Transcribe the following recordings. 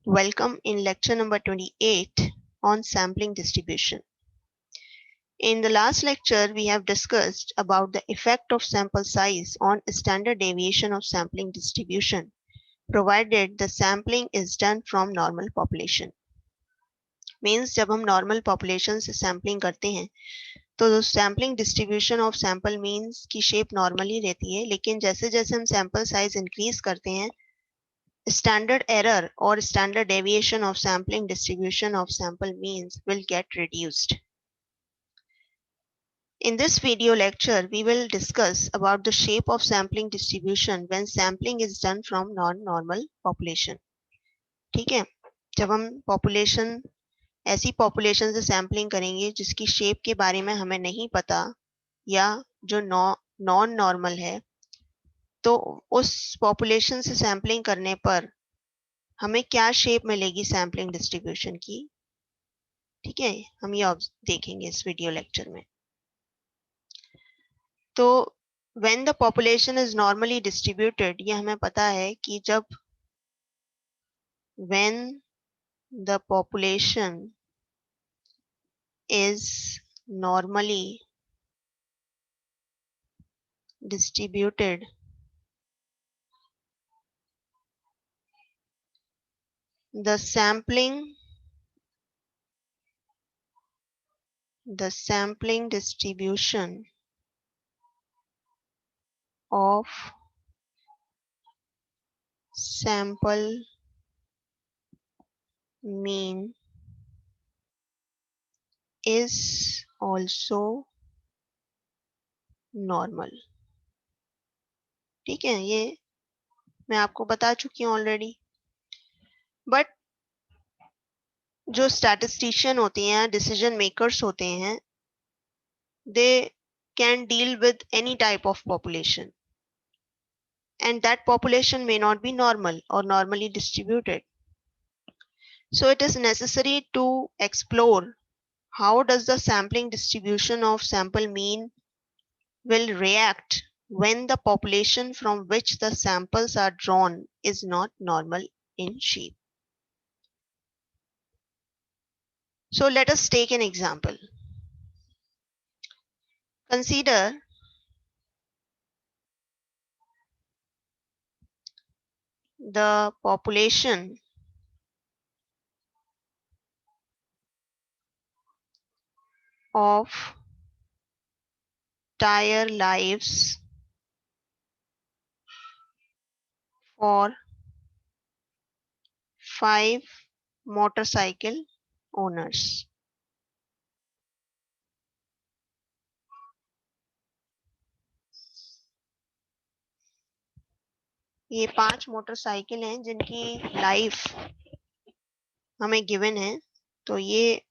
Welcome in lecture number 28 on sampling distribution. In the last lecture, we have discussed about the effect of sample size on standard deviation of sampling distribution, provided the sampling is done from normal population. Means जब हम normal population से sampling करते हैं तो sampling distribution of sample means की shape normally रहती है, लेकिन जैसे जैसे हम sample size increase करते हैं standard error or standard deviation of sampling distribution of sample means will get reduced. In this video lecture, we will discuss about the shape of sampling distribution when sampling is done from non-normal population. ठीक है, जब हम population ऐसी population से sampling करेंगे जिसकी shape के बारे में हमें नहीं पता या जो non-normal है, तो उस population से sampling करने पर हमें क्या शेप मिलेगी सैम्पलिंग डिस्ट्रीब्यूशन की. ठीक है, हम ये देखेंगे इस वीडियो लेक्चर में. तो when the population is normally distributed, ये हमें पता है कि जब when the population is normally distributed, the sampling distribution of sample mean is also normal. ठीक है, ये मैं आपको बता चुकी हूँ ऑलरेडी. बट जो स्टैटिस्टिशियन होते हैं, डिसीजन मेकर्स होते हैं, they can deal with any type of population and that population may not be normal or normally distributed. So it is necessary to explore how does the sampling distribution of sample mean will react when the population from which the samples are drawn is not normal in shape. So let us take an example. Consider the population of tire lives for 5 motorcycle owners. ये 5 motorcycle हैं जिनकी life हमें given है. तो ये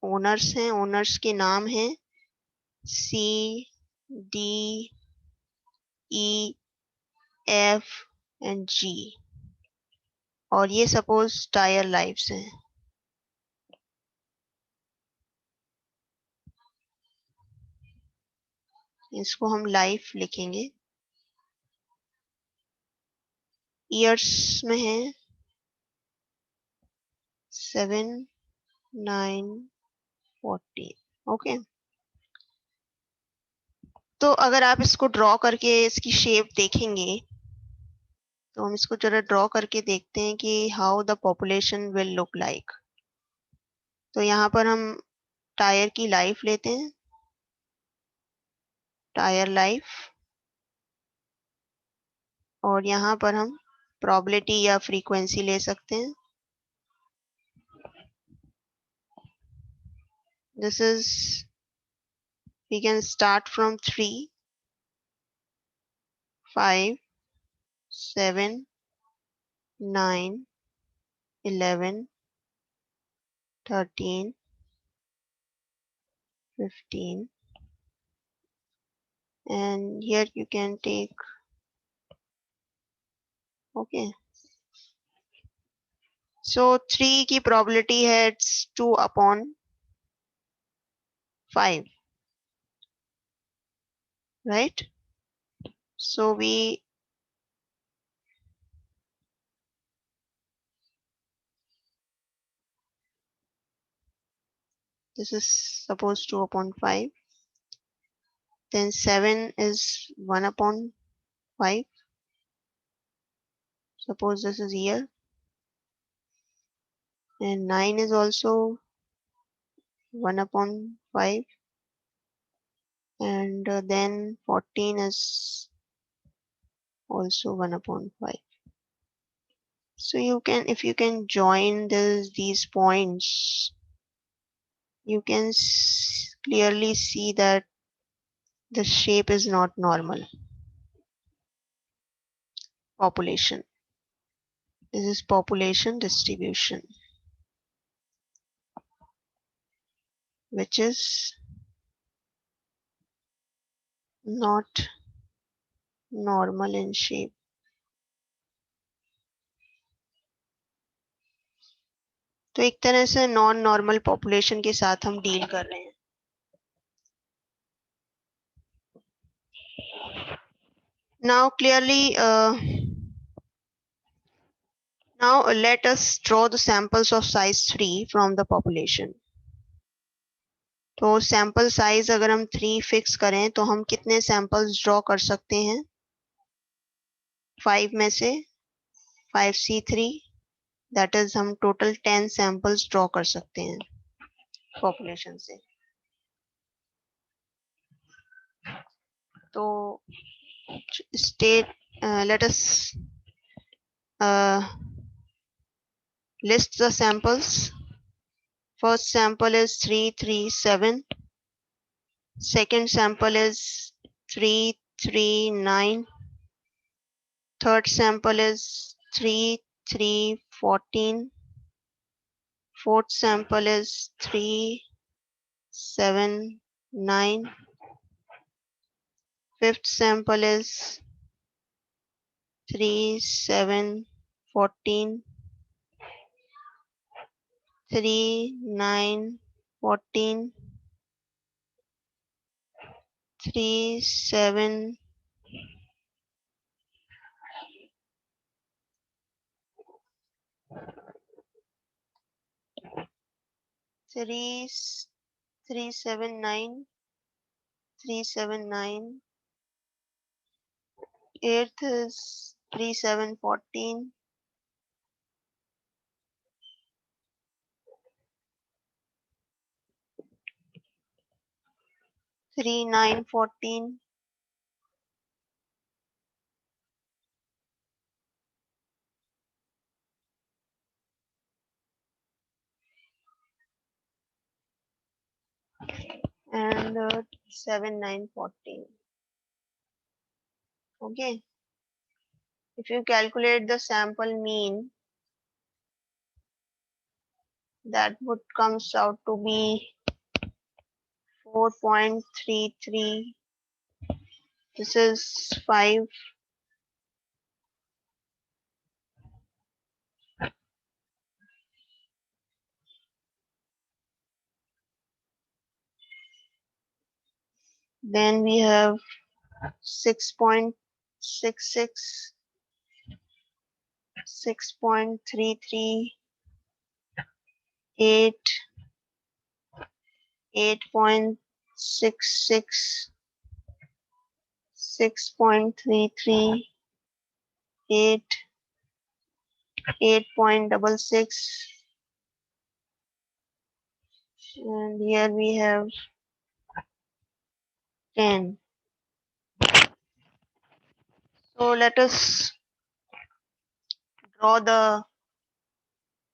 owners हैं, owners के नाम हैं C, D, E, F and G, और ये सपोज टायर लाइव्स हैं. इसको हम लाइफ लिखेंगे. ईयर्स में है 7, 9, 14. ओके, तो अगर आप इसको ड्रॉ करके इसकी शेप देखेंगे तो हम इसको जरा ड्रॉ करके देखते हैं कि how the population will look like. तो यहाँ पर हम टायर की लाइफ लेते हैं, टायर लाइफ, और यहाँ पर हम प्रोबेबिलिटी या फ्रीक्वेंसी ले सकते हैं. This is we can start from 3, 5, 7, 9, 11, 13, 15, and here you can take, okay, so 3 की probability है it's 2 upon 5, right? So we This is suppose 2 upon 5. Then 7 is 1 upon 5. Suppose this is here. And 9 is also 1 upon 5. And then 14 is also 1 upon 5. So you can, if you can join these points, you can clearly see that the shape is not normal. Population. This is population distribution, which is not normal in shape. तो एक तरह से non normal population के साथ हम deal कर रहे हैं. Now clearly, now let us draw the samples of size 3 from the population. तो सैंपल साइज अगर हम 3 फिक्स करें तो हम कितने सैंपल्स ड्रॉ कर सकते हैं? 5 में से 5C3, दैट इज हम टोटल 10 सैंपल्स ड्रॉ कर सकते हैं पॉपुलेशन से. तो state, let us list the samples. First sample is 337. Second sample is 339. Third sample is 3314. Fourth sample is 379. Fifth sample is 3714. 3914. 37. 379. 379. Eighth is 3714. 3914. And 7914. Okay. If you calculate the sample mean, that would comes out to be 4.33. This is 5. Then we have 6.66, 6.33, 8, 8.66, 6.33, 8, 8.66, and here we have 10. So let us draw the,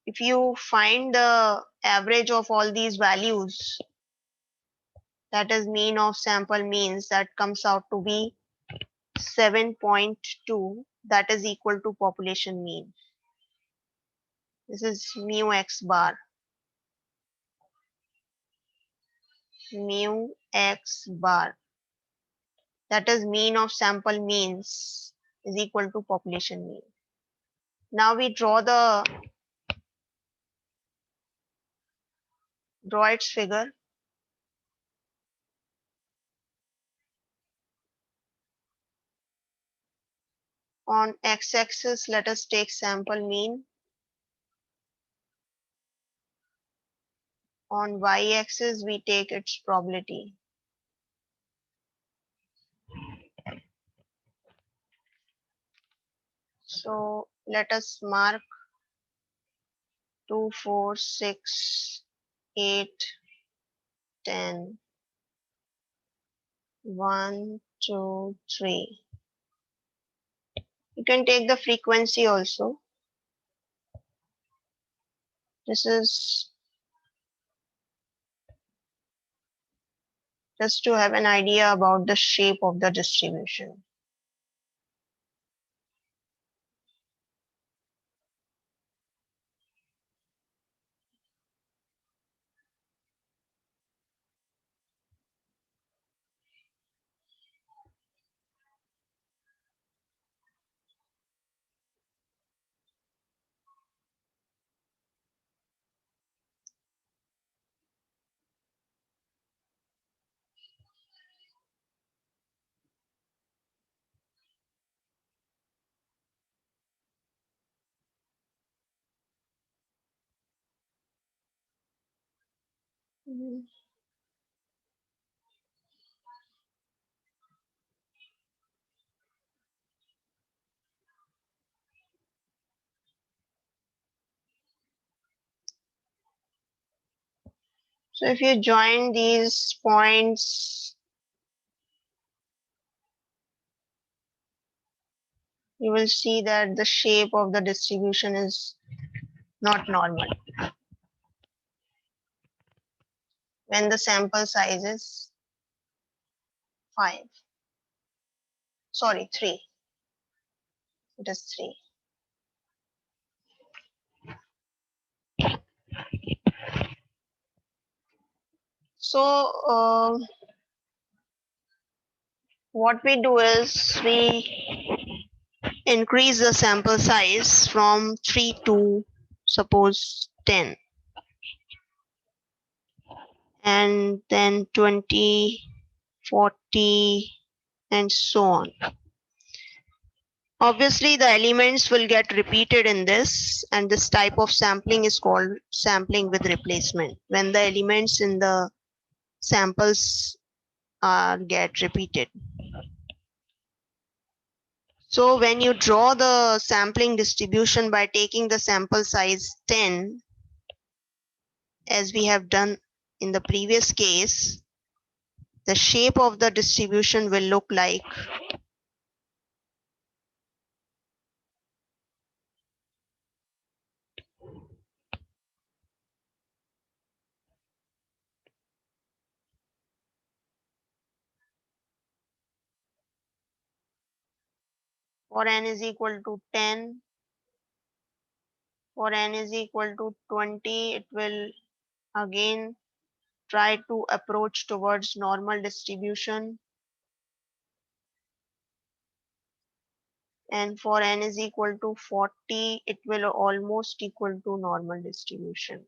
if you find the average of all these values, that is mean of sample means, that comes out to be 7.2, that is equal to population mean. This is mu x bar. Mu x bar. That is mean of sample means is equal to population mean. Now we draw its figure. On x-axis, let us take sample mean. On y-axis we take its probability. So let us mark 2, 4, 6, 8, 10, 1, 2, 3. You can take the frequency also. This is just to have an idea about the shape of the distribution. Mhm. So if you join these points, you will see that the shape of the distribution is not normal when the sample size is 5. Sorry, 3. It is 3. So what we do is we increase the sample size from 3 to suppose 10, and then 20, 40, and so on. Obviously the elements will get repeated in this, and this type of sampling is called sampling with replacement, when the elements in the samples get repeated. So when you draw the sampling distribution by taking the sample size 10, as we have done in the previous case, the shape of the distribution will look like for n is equal to 10, for n is equal to 20, it will again try to approach towards normal distribution, and for n is equal to 40, it will almost equal to normal distribution.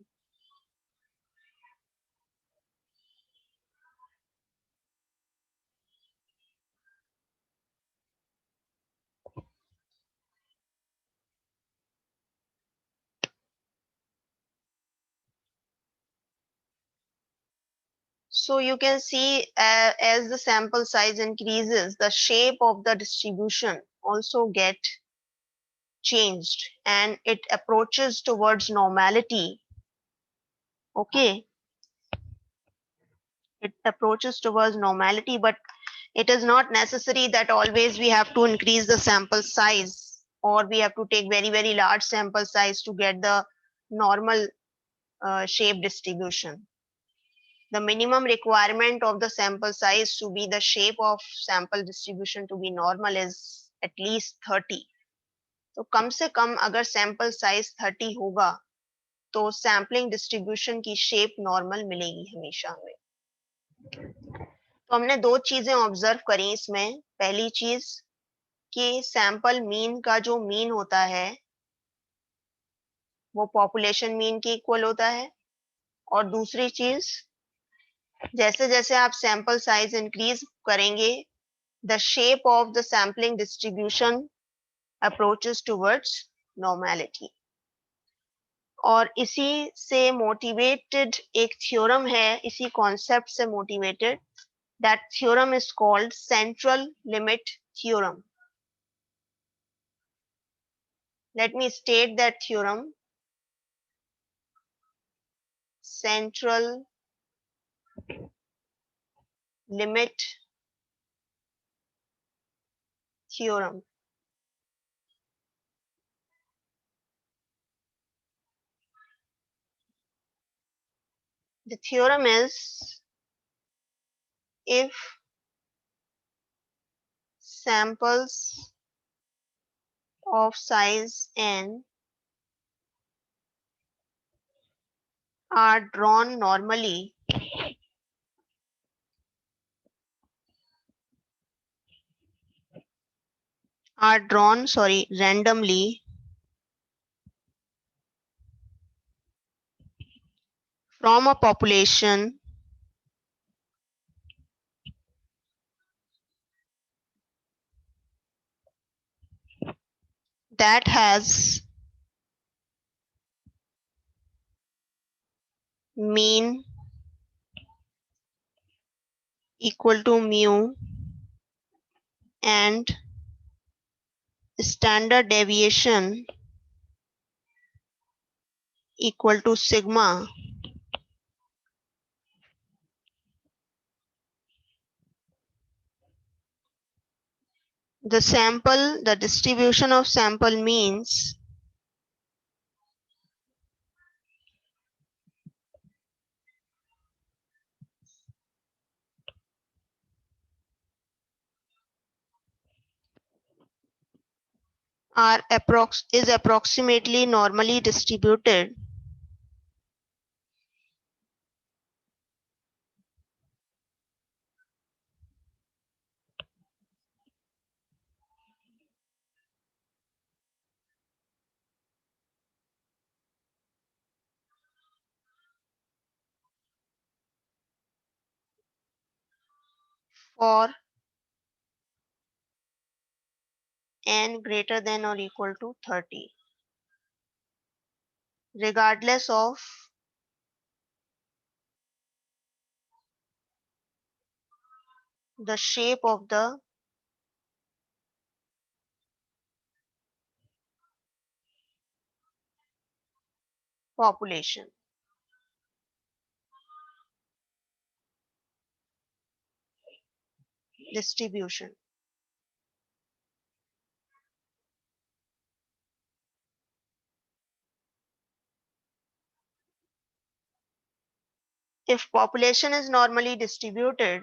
So you can see as the sample size increases, the shape of the distribution also get changed and it approaches towards normality. Okay, it approaches towards normality, but it is not necessary that always we have to increase the sample size or we have to take very, very large sample size to get the normal shape distribution. The minimum requirement of the sample size to be the shape of sample distribution to be normal is at least 30. तो कम से कम अगर sample size 30 होगा तो sampling distribution की shape normal मिलेगी हमेशा हमें. तो हमने दो चीजें ऑब्जर्व करी इसमें. पहली चीज कि सैंपल मीन का जो मीन होता है वो पॉपुलेशन मीन के इक्वल होता है, और दूसरी चीज जैसे जैसे आप सैंपल साइज इंक्रीज करेंगे the shape of the sampling distribution approaches towards normality. और इसी से मोटिवेटेड एक थ्योरम है, इसी कॉन्सेप्ट से motivated. That theorem is called central limit theorem. Let me state that theorem. Central limit theorem. The theorem is, if samples of size n are drawn normally, randomly from a population that has mean equal to mu and standard deviation equal to sigma, the distribution of sample means is approximately normally distributed for n greater than or equal to 30, regardless of the shape of the population. Distribution. If population is normally distributed,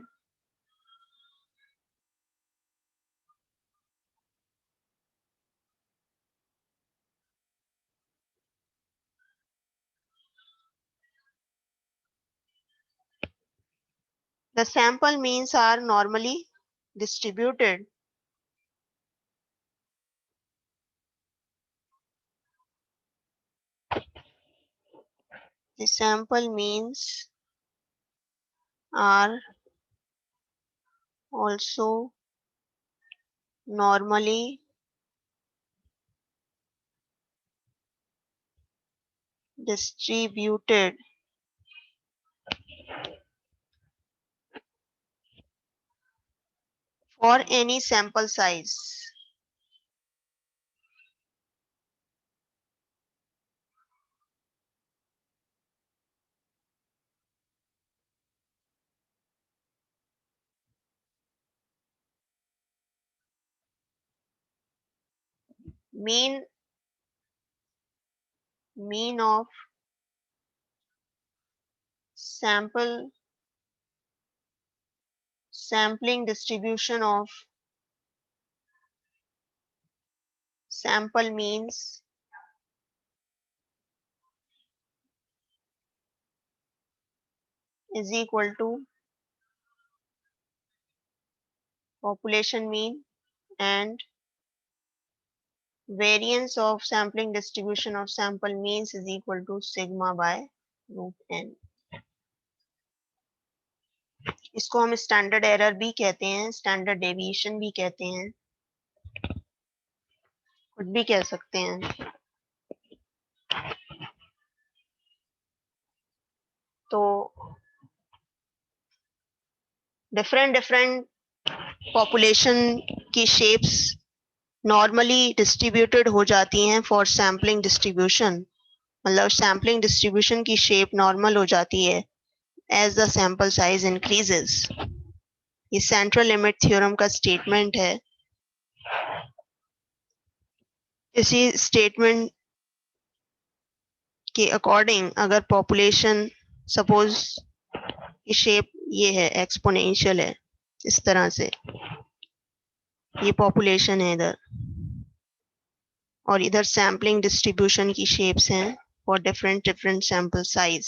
the sample means are normally distributed. The sample means are also normally distributed for any sample size. Mean of sampling distribution of sample means is equal to population mean, and variance of sampling distribution of sample means is equal to sigma by root n. इसको हम standard error भी कहते हैं, standard deviation भी कहते हैं, कुछ भी कह सकते हैं. तो डिफरेंट पॉपुलेशन की शेप्स नॉर्मली डिस्ट्रीब्यूटेड हो जाती हैं फॉर सैम्पलिंग डिस्ट्रीब्यूशन, मतलब सैम्पलिंग डिस्ट्रीब्यूशन की शेप नॉर्मल हो जाती है as the sample size increases. ये सेंट्रल लिमिट थ्योरम का स्टेटमेंट है। इसी स्टेटमेंट के अकॉर्डिंग अगर पॉपुलेशन सपोज की शेप ये है, एक्सपोनेंशियल है, इस तरह से ये पॉपुलेशन है इधर, और इधर सैम्पलिंग डिस्ट्रीब्यूशन की शेप्स हैं for different sample size.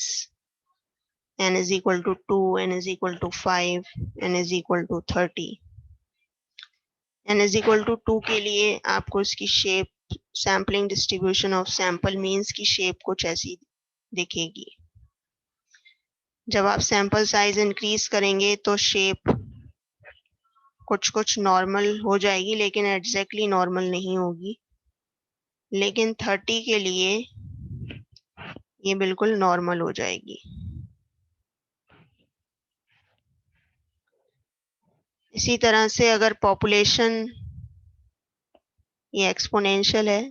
n is equal to 2, n is equal to 5, n is equal to 30। n is equal to 2 के लिए आपको इसकी shape sampling distribution of sample means की शेप कुछ ऐसी दिखेगी। जब आप सैंपल साइज इंक्रीज करेंगे तो शेप कुछ नॉर्मल हो जाएगी, लेकिन एग्जैक्टली नॉर्मल नहीं होगी। लेकिन 30 के लिए ये बिल्कुल नॉर्मल हो जाएगी। इसी तरह से अगर पॉपुलेशन ये एक्सपोनेंशियल है,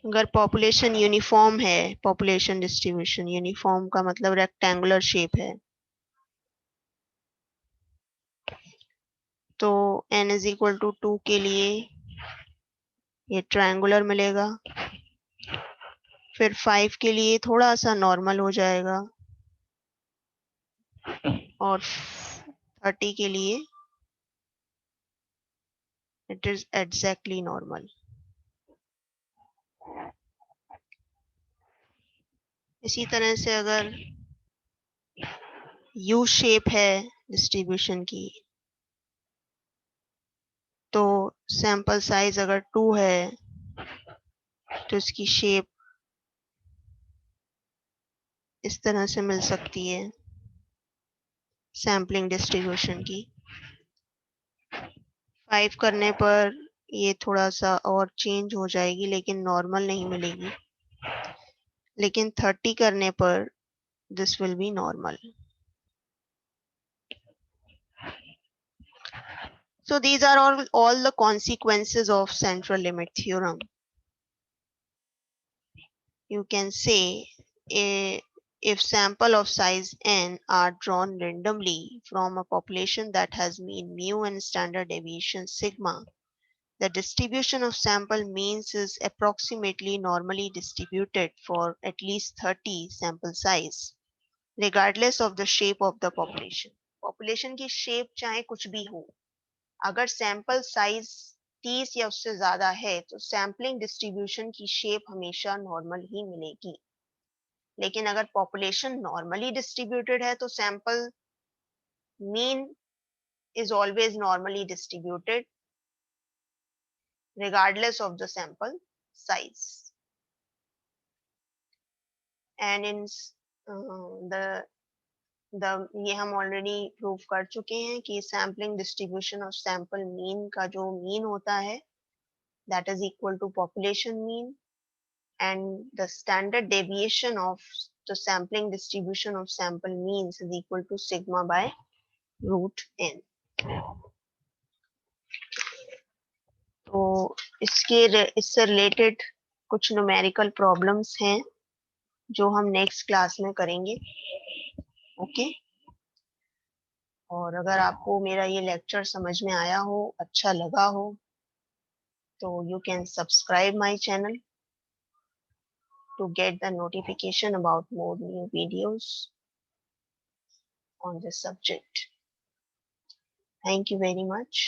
अगर पॉपुलेशन यूनिफॉर्म है, पॉपुलेशन डिस्ट्रीब्यूशन यूनिफॉर्म का मतलब रेक्टेंगुलर शेप है, तो n इज इक्वल टू 2 के लिए ये ट्रायंगुलर मिलेगा। फिर 5 के लिए थोड़ा सा नॉर्मल हो जाएगा, और 30 के लिए इट इज एग्जैक्टली नॉर्मल। इसी तरह से अगर यू शेप है डिस्ट्रीब्यूशन की, तो सैंपल साइज अगर 2 है तो इसकी शेप इस तरह से मिल सकती है सैम्पलिंग डिस्ट्रीब्यूशन की। 5 करने पर ये थोड़ा सा और चेंज हो जाएगी, लेकिन नॉर्मल नहीं मिलेगी। लेकिन 30 करने पर this will be normal. So these are all the consequences of central limit theorem. You can say if sample of size n are drawn randomly from a population that has mean mu and standard deviation sigma, the distribution of sample means is approximately normally distributed for at least 30 sample size, regardless of the shape of the population. Population की shape चाहे कुछ भी हो, अगर sample size 30 या उससे ज्यादा है तो सैम्पलिंग डिस्ट्रीब्यूशन की शेप हमेशा नॉर्मल ही मिलेगी। लेकिन अगर पॉपुलेशन नॉर्मली डिस्ट्रीब्यूटेड है तो sample mean is always normally distributed regardless of the sample size। and in the ये हम ऑलरेडी प्रूव कर चुके हैं कि sampling distribution of sample mean का जो मीन होता है that is equal to population mean, and the standard deviation of the sampling distribution of sample means is equal to sigma by root n। तो इससे रिलेटेड कुछ numerical problems हैं जो हम नेक्स्ट क्लास में करेंगे। ओके, और अगर आपको मेरा ये लेक्चर समझ में आया हो, अच्छा लगा हो, तो you can subscribe my channel to get the notification about more new videos on this subject. Thank you very much.